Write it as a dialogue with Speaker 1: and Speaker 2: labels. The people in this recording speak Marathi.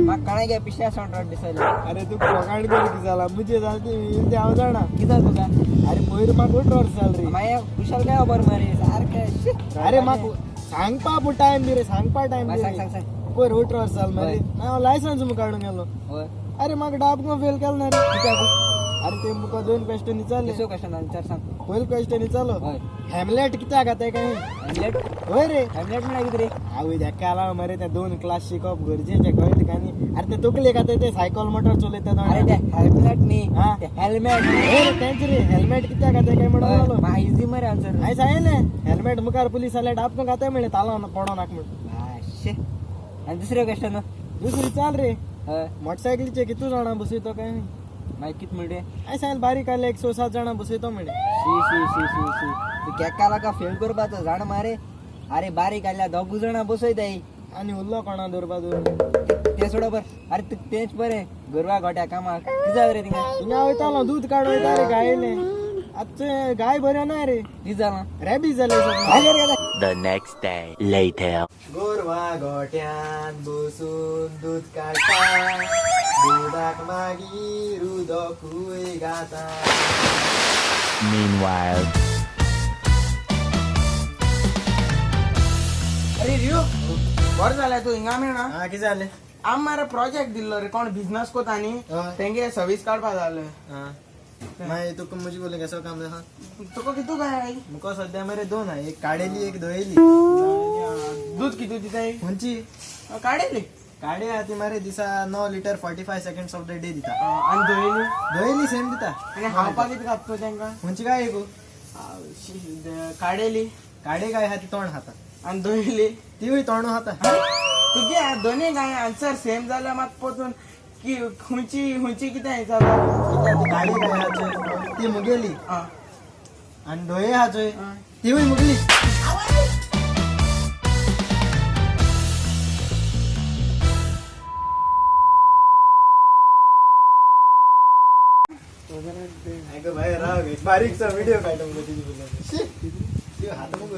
Speaker 1: मग काय घ्या पिशा सॉन्ट्राट दिसायला
Speaker 2: अरे तू पगाड गेली की झाला मुझे जाते आवडा
Speaker 1: किती तुका
Speaker 2: अरे मोहिर माग उठवर चाल रे
Speaker 1: माया कुशाल काय बर मारे सारखं
Speaker 2: अरे माग सांग पा पू टाइम दे रे सांग पा टाइम
Speaker 1: सांग सांग सांग
Speaker 2: कोई उठवर चाल मारे ना लायसन्स मग काढून गेलो
Speaker 1: होय
Speaker 2: अरे मग डाब को फेल केलं ना रे
Speaker 1: ठीक आहे
Speaker 2: अरे ते मुका दोन क्वेश्चन चालले
Speaker 1: कसो कशा नंतर सांग
Speaker 2: पहिलं क्वेश्चन चालू
Speaker 1: होय
Speaker 2: हॅमलेट किती आगात आहे काय
Speaker 1: हॅमलेट
Speaker 2: होय रे
Speaker 1: हॅमलेट म्हणाय रे
Speaker 2: आवी धक्काला मरे त्या दोन क्लास शिकप गरजेचे कळ ठिकाणी अरे ते तुकले का ते सायकल मोटर चलवतात
Speaker 1: अरे ते हेल्मेट नी
Speaker 2: हा.
Speaker 1: ते हेल्मेट
Speaker 2: त्यांचे रे हेल्मेट किती आगात आहे काय म्हणून
Speaker 1: मा इझी मरे आन्सर
Speaker 2: नाही सांगेल ना हेल्मेट मुकार पोलीस आले डाब पण गाता मिळे ताला पडा नाक म्हणून
Speaker 1: शे आणि दुसरे क्वेश्चन
Speaker 2: दुसरी चाल रे
Speaker 1: होय
Speaker 2: मोटरसायकलीचे किती जण बसवितो काय
Speaker 1: माय कित मिळते
Speaker 2: काय सांगेल बारीक आले 107 जण बसवितो म्हणे
Speaker 1: शी शी शी शी शी तू केकाला का फेल करपाचो जाण मारे अरे बारीक आल्या दोघ जण बसयत आहे
Speaker 2: आणि उल्लो कोणा दुर्बादूर
Speaker 1: ते सोडा बर अरे तू तेच बरे गरवा गोट्या कामाक किती रे तिंगा
Speaker 2: तुला वयतालो दूध काढवायचा रे गायले आजचे गाय बऱ्या नाही रे
Speaker 1: किती झाला
Speaker 2: रॅबी झाले
Speaker 3: The next day later.
Speaker 2: गोरवा गोट्यात बसून दूध काढता दुधाक मागी रुदो खुय गाता
Speaker 3: Meanwhile.
Speaker 4: अरे रियो बर झालाय तू हिंगा मी ना
Speaker 2: हा किती झाले
Speaker 4: आम्हाला प्रोजेक्ट दिलो रे कोण बिझनेस कोत आणि
Speaker 2: हय.
Speaker 4: तेंगे सर्विस काढपा झालं
Speaker 2: हा मैं तुका मुझे बोले कसं काम हा
Speaker 4: तुका कितू काय
Speaker 2: मुका सध्या मेरे दोन आहे एक काढेली एक धुयली
Speaker 4: दूध किती तिथे
Speaker 2: कोणची
Speaker 4: काढेली
Speaker 2: काढे आती मारे दिसा 9 litre 45 seconds of the day दिता
Speaker 4: आणि धुयली
Speaker 2: धुयली सेम दिता
Speaker 4: आणि हावपा किती घाततो त्यांका
Speaker 2: कोणची काय आहे गो
Speaker 4: काढेली
Speaker 2: काढे काय हाती तोंड हाता
Speaker 4: आणि धुयली
Speaker 2: ती होई तोंड हाता
Speaker 4: तुझे दोन्ही काय आन्सर सेम झालं मग पोचून की हुंची किती आहे झालं
Speaker 2: ती काढे काय हाचे ती मुगेली
Speaker 4: हा.
Speaker 2: आणि धोये हाचोय
Speaker 4: हा.
Speaker 2: ती होई मुगली ऐक भाई राव घे बारीकचा व्हिडिओ काढतो मग तिची बोलला हात मग